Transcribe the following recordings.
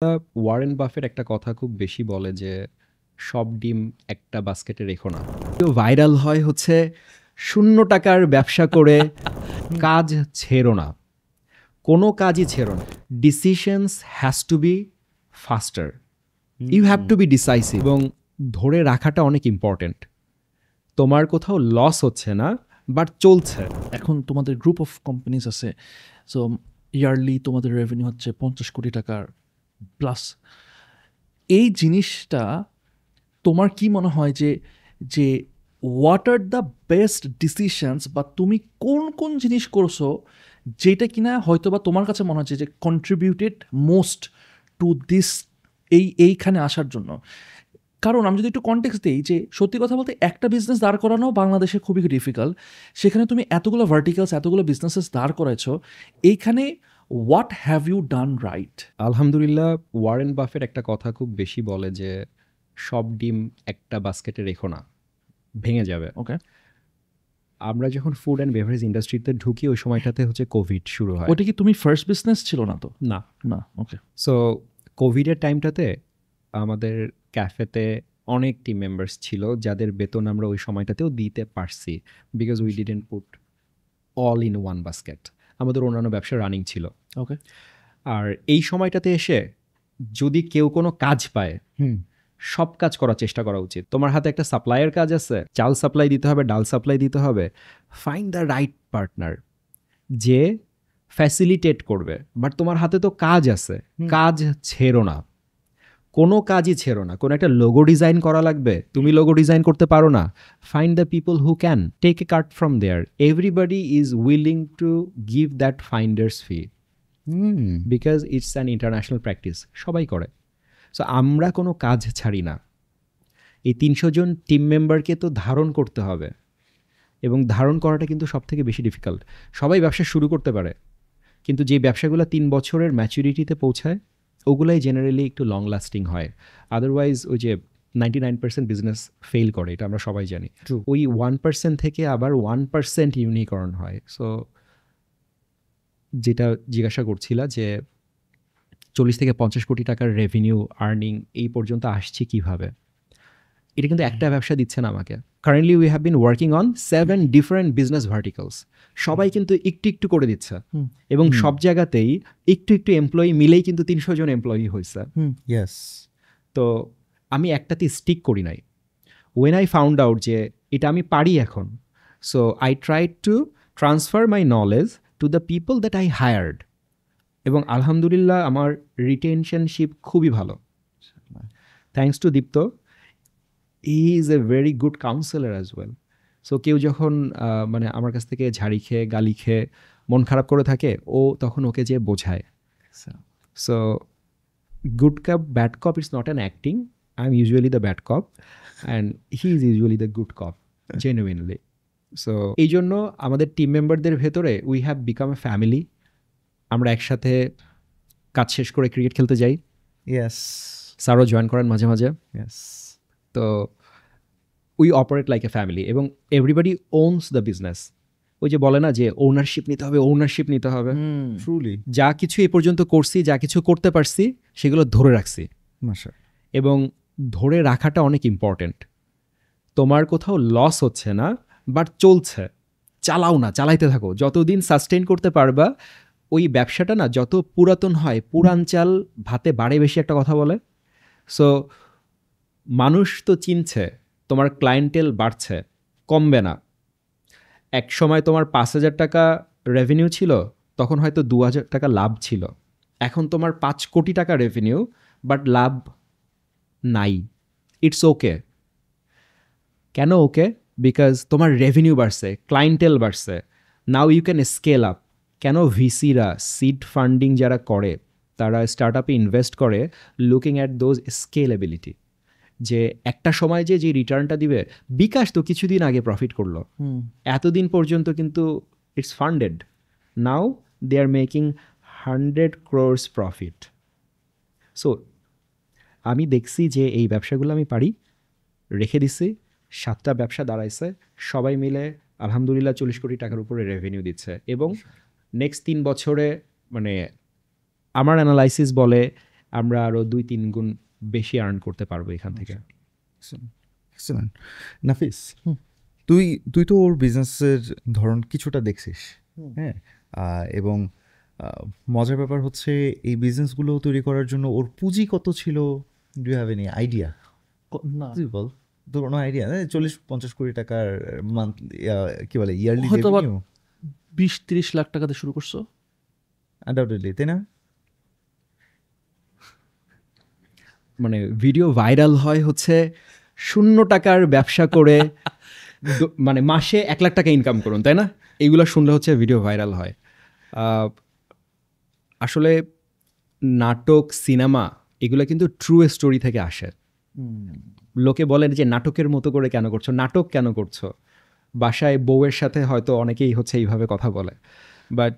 Warren Buffett একটা কথা খুব বেশি বলে যে সব ডিম একটা বাস্কেটে রেখো না। কেউ ভাইরাল হয় হচ্ছে 0 টাকার ব্যবসা করে কাজ ছেড়ো না, কোনো কাজই ছেড়ো না। Decisions has to be faster, you have to be decisive, এবং ধরে রাখাটা অনেক ইম্পর্টেন্ট। তোমার কোথাও লস হচ্ছে না বাট চলছে। এখন তোমাদের গ্রুপ অফ কোম্পানিজ আছে, সো ইয়ারলি তোমাদের রেভিনিউ হচ্ছে 50 কোটি টাকার প্লাস। এই জিনিসটা তোমার কি মনে হয় যে যে what are the best decisions, বা তুমি কোন কোন জিনিস করছো যেটা কিনা হয়তো বা তোমার কাছে মনে হচ্ছে যে কন্ট্রিবিউটেড মোস্ট টু দিস এইখানে আসার জন্য? কারণ আমি যদি একটু কনটেক্সট দিই, যে সত্যি কথা বলতে একটা বিজনেস দাঁড় করানো বাংলাদেশে খুবই ডিফিকাল্ট। সেখানে তুমি এতগুলো ভার্টিক্যালস, এতগুলো বিজনেসেস দাঁড় করাইছো, এইখানে what have you done right? আলহামদুলিল্লাহ, ওয়ারেন বাফেট একটা কথা খুব বেশি বলে যে সব ডিম একটা বাস্কেটে রেখো না, ভেঙে যাবে। ওকে, আমরা যখন ফুড অ্যান্ড বেভারেজ ইন্ডাস্ট্রিতে ঢুকি ওই সময়টাতে হচ্ছে কোভিড শুরু হয়। ওটা কি তুমি ফার্স্ট বিজনেস ছিল না তো? না, না, ওকে। সো কোভিডের টাইমটাতে আমাদের ক্যাফেতে অনেক টিম মেম্বার্স ছিল যাদের বেতন আমরা ওই সময়টাতেও দিতে পারছি, because we didn't put all in one basket. আমাদের অন্যান্য ব্যবসা রানিং ছিল। ওকে, আর এই সময়টাতে এসে যদি কেউ কোনো কাজ পায়, সব কাজ করার চেষ্টা করা উচিত। তোমার হাতে একটা সাপ্লাইয়ের কাজ আছে, চাল সাপ্লাই দিতে হবে, ডাল সাপ্লাই দিতে হবে, ফাইন্ড দ্য রাইট পার্টনার যে ফ্যাসিলিটেট করবে। বাট তোমার হাতে তো কাজ আছে, কাজ ছেড়ো না, কোনো কাজই ছেড়ো না। কোনো একটা লোগো ডিজাইন করা লাগবে, তুমি লোগো ডিজাইন করতে পারো না, find the people who can, take a cut from there. Everybody is willing to give that finders fee, because it's an international practice, সবাই করে। সো আমরা কোনো কাজ ছাড়ি না। এই 300 জন টিম মেম্বারকে তো ধারণ করতে হবে, এবং ধারণ করাটা কিন্তু সবথেকে বেশি ডিফিকাল্ট। সবাই ব্যবসা শুরু করতে পারে, কিন্তু যে ব্যবসাগুলো 3 বছরের ম্যাচুরিটিতে পৌঁছায় ওগুলাই জেনারেলি একটু লং লাস্টিং হয়। আদারওয়াইজ ওই যে 99% বিজনেস ফেল করে, এটা আমরা সবাই জানি। ওই 1% থেকে আবার 1% ইউনিকর্ন হয়। সো যেটা জিজ্ঞাসা করছিলা যে 40 থেকে 50 কোটি টাকার রেভিনিউ আর্নিং এই পর্যন্ত আসছে কিভাবে, এটা কিন্তু একটা ব্যবসা দিচ্ছে না আমাকে। Currently we have been working on 7 different business ভার্টিক্যালস। সবাই কিন্তু একটু একটু করে দিচ্ছে, এবং সব জায়গাতেই একটু একটু এমপ্লয়ি মিলেই কিন্তু 300 জন এমপ্লয়ি হয়েছে। ইয়েস। তো আমি একটাতে স্টিক করি নাই। ওয়েন আই ফাউন্ড আউট যে এটা আমি পারি এখন, so I try to transfer my knowledge to the people that I hired, এবং আলহামদুলিল্লাহ আমার রিটেনশনশিপ খুবই ভালো, thanks to Dipto. He is a very good counsellor as well. So কেউ যখন মানে আমার কাছ থেকে ঝাড়ি খেয়ে গালি খেয়ে মন খারাপ করে থাকে, ও তখন ওকে যে বোঝায়। So good cop bad cop, it's not an acting. I am usually the bad cop and he is usually the good cop, genuinely. So এই জন্য আমাদের টিম মেম্বারদের ভেতরে we have become a family. আমরা একসাথে কাজ শেষ করে ক্রিকেট খেলতে যাই। ইয়েস। স্যারও জয়েন করেন মাঝে মাঝে। ইয়েস। তো we operate like a family, এবং এভরিবডি ওনস দ্য বিজনেস। ওই যে বলে না যে ওনারশিপ নিতে হবে, ওনারশিপ নিতে হবে। ট্রুলি। যা কিছু এ পর্যন্ত করছি, যা কিছু করতে পারছি, সেগুলো ধরে রাখছি, মাশাআল্লাহ। এবং ধরে রাখাটা অনেক ইম্পর্টেন্ট। তোমার কোথাও লস হচ্ছে না বাট চলছে, চালাও না, চালাইতে থাকো। যতদিন সাস্টেইন করতে পারবা, ওই ব্যবসাটা না যত পুরাতন হয়, পুরান চাল ভাতে বাড়ে বেশি একটা কথা বলে। সো মানুষ তো চিনছে, তোমার ক্লায়েন্টেল বাড়ছে, কমবে না। এক সময় তোমার 5,000 টাকা রেভিনিউ ছিল, তখন হয়তো 2,000 টাকা লাভ ছিল। এখন তোমার 5 কোটি টাকা রেভিনিউ বাট লাভ নাই। It's okay. কেন ওকে? বিকজ তোমার রেভিনিউ বাড়ছে, ক্লায়েন্টেল বাড়ছে, now you can scale up. কেন ভিসিরা সিড ফান্ডিং যারা করে, তারা স্টার্ট আপে ইনভেস্ট করে লুকিং অ্যাট দোজ স্কেলেবিলিটি, যে একটা সময় যে রিটার্নটা দিবে। বিকাশ তো কিছুদিন আগে প্রফিট করলো, এতদিন পর্যন্ত কিন্তু it's funded. Now they are making 100 crores profit. So আমি দেখছি যে এই ব্যবসাগুলো আমি পারি, রেখে দিছি। 7টা ব্যবসা দাঁড়াইছে, সবাই মিলে আলহামদুলিল্লাহ 40 কোটি টাকার উপরে রেভিনিউ দিচ্ছে। এবং নেক্সট 3 বছরে মানে আমার অ্যানালাইসিস বলে আমরা আরও 2-3 গুণ বেশি আর্ন করতে পারবো এখান থেকে। এক্সেলেন্ট। নাফিস, তুই তো ওর বিজনেসের ধরন কিছুটা দেখছিস, হ্যাঁ, এবং মজার ব্যাপার হচ্ছে এই বিজনেসগুলো তৈরি করার জন্য ওর পুঁজি কত ছিল? Do have any idea? না তুই বল, তোর কোনো আইডিয়া? 40-50 কোটি টাকার মান্থলি, কি বলে, ইয়ারলি হয়তো বা রেভিনিউ 20-30 লাখ টাকাতে শুরু করছো। আনডাউটেডলি, তাই না? মানে ভিডিও ভাইরাল হয় হচ্ছে 0 টাকার ব্যবসা করে মানে মাসে 1 লাখ টাকা ইনকাম করুন, তাই না? এইগুলো শুনলে হচ্ছে ভিডিও ভাইরাল হয়। আসলে নাটক, সিনেমা এগুলো কিন্তু ট্রু স্টোরি থেকে আসে। লোকে বলেন যে নাটকের মতো করে কেন করছো, নাটক কেন করছো? বাসায় বউয়ের সাথে হয়তো অনেকেই হচ্ছে এইভাবে কথা বলে, বাট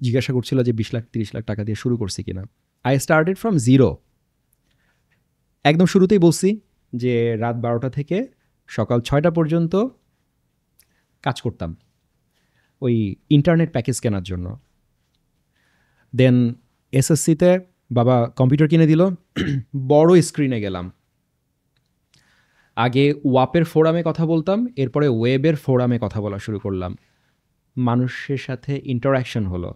জিজ্ঞাসা করছিল যে 20 লাখ 30 লাখ টাকা দিয়ে শুরু করছি কিনা। I started from zero. একদম শুরুতেই বলছি যে রাত 12টা থেকে সকাল 6টা পর্যন্ত কাজ করতাম ওই ইন্টারনেট প্যাকেজ কেনার জন্য। দেন এসএসসিতে বাবা কম্পিউটার কিনে দিল, বড় স্ক্রিনে গেলাম। আগে ওয়াপের ফোরামে কথা বলতাম, এরপরে ওয়েবের ফোরামে কথা বলা শুরু করলাম। মানুষের সাথে ইন্টারাকশন হলো।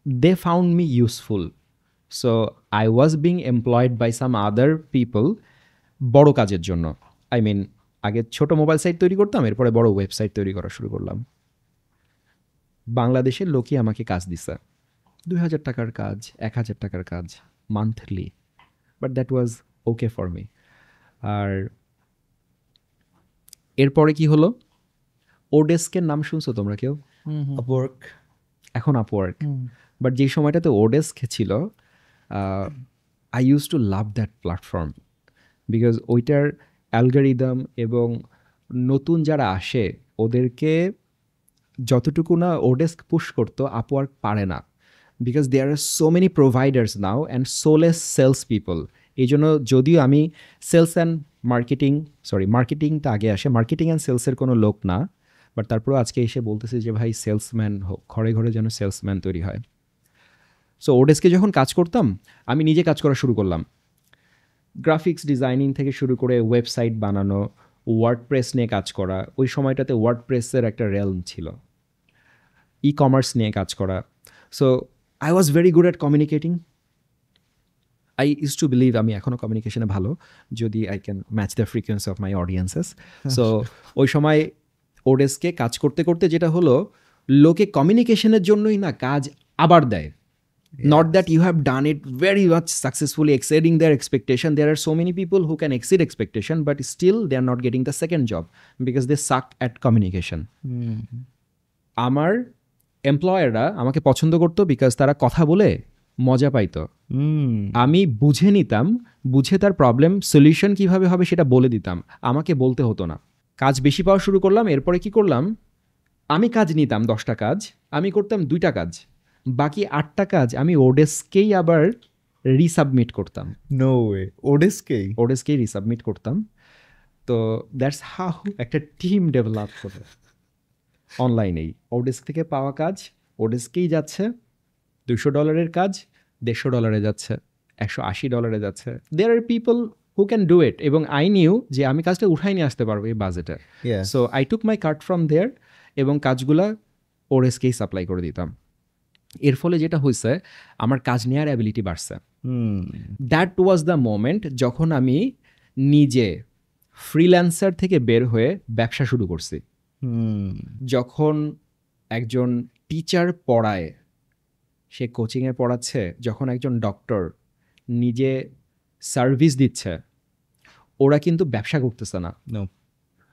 They found me useful, so I was being employed by some other people বড় কাজের জন্য। আই মিন, আগে ছোট মোবাইল সাইট তৈরি করতাম, এরপরে বড় ওয়েবসাইট তৈরি করা শুরু করলাম। বাংলাদেশের লোকই আমাকে কাজ দিছে, 2000 টাকার কাজ, 1000 টাকার কাজ monthly, but that was okay for me. আর এরপরে কি হলো, ওডেস্কের নাম শুনছো তোমরা কেউ? আপওয়ার্ক। এখন আপওয়ার্ক, বাট যেই সময়টাতে ওডেস্ক ছিল, I use to love that platform because ওইটার অ্যালগরিদম এবং নতুন যারা আসে ওদেরকে যতটুকু না ওডেস্ক পুশ করতো, আপওয়ার্ক পারে না, because there are so many providers now and solace sales people. এই জন্য যদিও আমি সেলস অ্যান্ড মার্কেটিংটা আগে আসে, মার্কেটিং অ্যান্ড সেলসের কোনো লোক না, বাট তারপরেও আজকে এসে বলতেছে যে ভাই সেলসম্যান হোক, ঘরে ঘরে যেন সেলসম্যান তৈরি হয়। সো ওডেস্কে যখন কাজ করতাম আমি নিজে কাজ করা শুরু করলাম, গ্রাফিক্স ডিজাইনিং থেকে শুরু করে ওয়েবসাইট বানানো, ওয়ার্ডপ্রেস নিয়ে কাজ করা। ওই সময়টাতে ওয়ার্ডপ্রেসের একটা রেলম ছিল, ই কমার্স নিয়ে কাজ করা। So I was very good at communicating. I use to believe আমি এখনও কমিউনিকেশনে ভালো, যদি I can match the frequency of my audiences. So ওই সময় ওডেস্কে কাজ করতে করতে যেটা হলো, লোকে কমিউনিকেশনের জন্যই না কাজ আবার দেয়। Not that you have done it very much successfully, exceeding their expectation. There are so many people who can exceed expectation, but still they are not getting the second job because they suck at communication. আমার এমপ্লয়াররা আমাকে পছন্দ করতো because তারা কথা বলে মজা পাইতো। আমি বুঝে নিতাম, বুঝে তার প্রবলেম সলিউশন কিভাবে হবে সেটা বলে দিতাম, আমাকে বলতে হতো না। কাজ বেশি পাওয়া শুরু করলাম। এরপরে কি করলাম, আমি কাজ নিতাম 10টা কাজ, আমি করতাম 2টা কাজ, বাকি 8টা কাজ আমি ওডেস্কেই আবার রিসাবমিট করতাম। নো ওয়ে, ওডেস্কেই রিসাবমিট করতাম। তো দ্যাটস হাউ একটা টিম ডেভেলপ হলো অনলাইনেই। ওডেস্ক থেকে পাওয়া কাজ ওডেস্কেই যাচ্ছে, $200 কাজ $150 যাচ্ছে, $180 যাচ্ছে। There are people who can do it, এবং আই নিউ যে আমি কাজটা উঠাই নিয়ে আসতে পারবো এই বাজেটে। So I took my card from there এবং কাজগুলা ওডেস্কেই সাপ্লাই করে দিতাম। এর ফলে যেটা হয়েছে, আমার কাজ নেওয়ার অ্যাবিলিটি বাড়ছে। দ্যাট ওয়াজ দ্য মোমেন্ট যখন আমি নিজে ফ্রিল্যান্সার থেকে বের হয়ে ব্যবসা শুরু করছি। যখন একজন টিচার পড়ায়, সে কোচিংয়ে পড়াচ্ছে, যখন একজন ডক্টর নিজে সার্ভিস দিচ্ছে, ওরা কিন্তু ব্যবসা করতেছে না,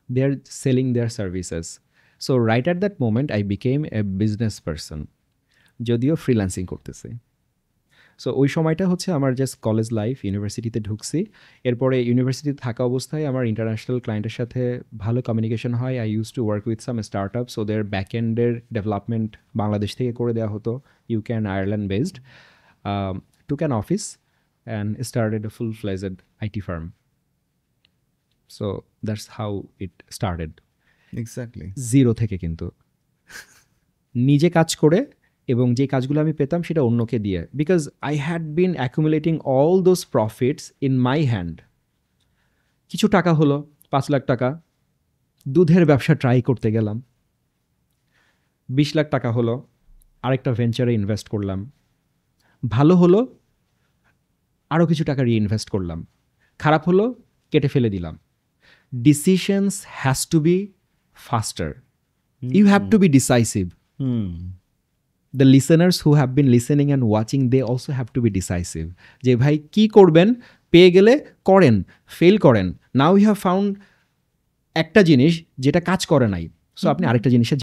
they are selling their services. So right at that moment I became a business person, যদিও ফ্রিল্যান্সিং করতেছি। সো ওই সময়টা হচ্ছে আমার জাস্ট কলেজ লাইফ, ইউনিভার্সিটিতে ঢুকছি। এরপরে ইউনিভার্সিটিতে থাকা অবস্থায় আমার ইন্টারন্যাশনাল ক্লায়েন্টের সাথে ভালো কমিউনিকেশন হয়। I use to work with some start আপস, ওদের ব্যাক এন্ডের ডেভেলপমেন্ট বাংলাদেশ থেকে করে দেওয়া হতো, UK and Ireland based. Took an office and started a full fledged IT firm. So that's how it started. Exactly zero থেকে, কিন্তু নিজে কাজ করে এবং যে কাজগুলো আমি পেতাম সেটা অন্যকে দিয়ে, because I had been accumulating all those profits in my hand. কিছু টাকা হলো, 5 লাখ টাকা, দুধের ব্যবসা ট্রাই করতে গেলাম। 20 লাখ টাকা হলো, আরেকটা ভেঞ্চারে ইনভেস্ট করলাম। ভালো হলো, আরও কিছু টাকা রিইনভেস্ট করলাম। খারাপ হলো, কেটে ফেলে দিলাম। Decisions has to be faster, you have to be decisive. The listeners who have been listening and watching, they also have to be decisive. যে ভাই কি করবেন, পেয়ে গেলে করেন, ফেল করেন। নাও ইউ হ্যাভ ফাউন্ড একটা জিনিস যেটা কাজ করে নাই, সো আপনি আরেকটা জিনিসে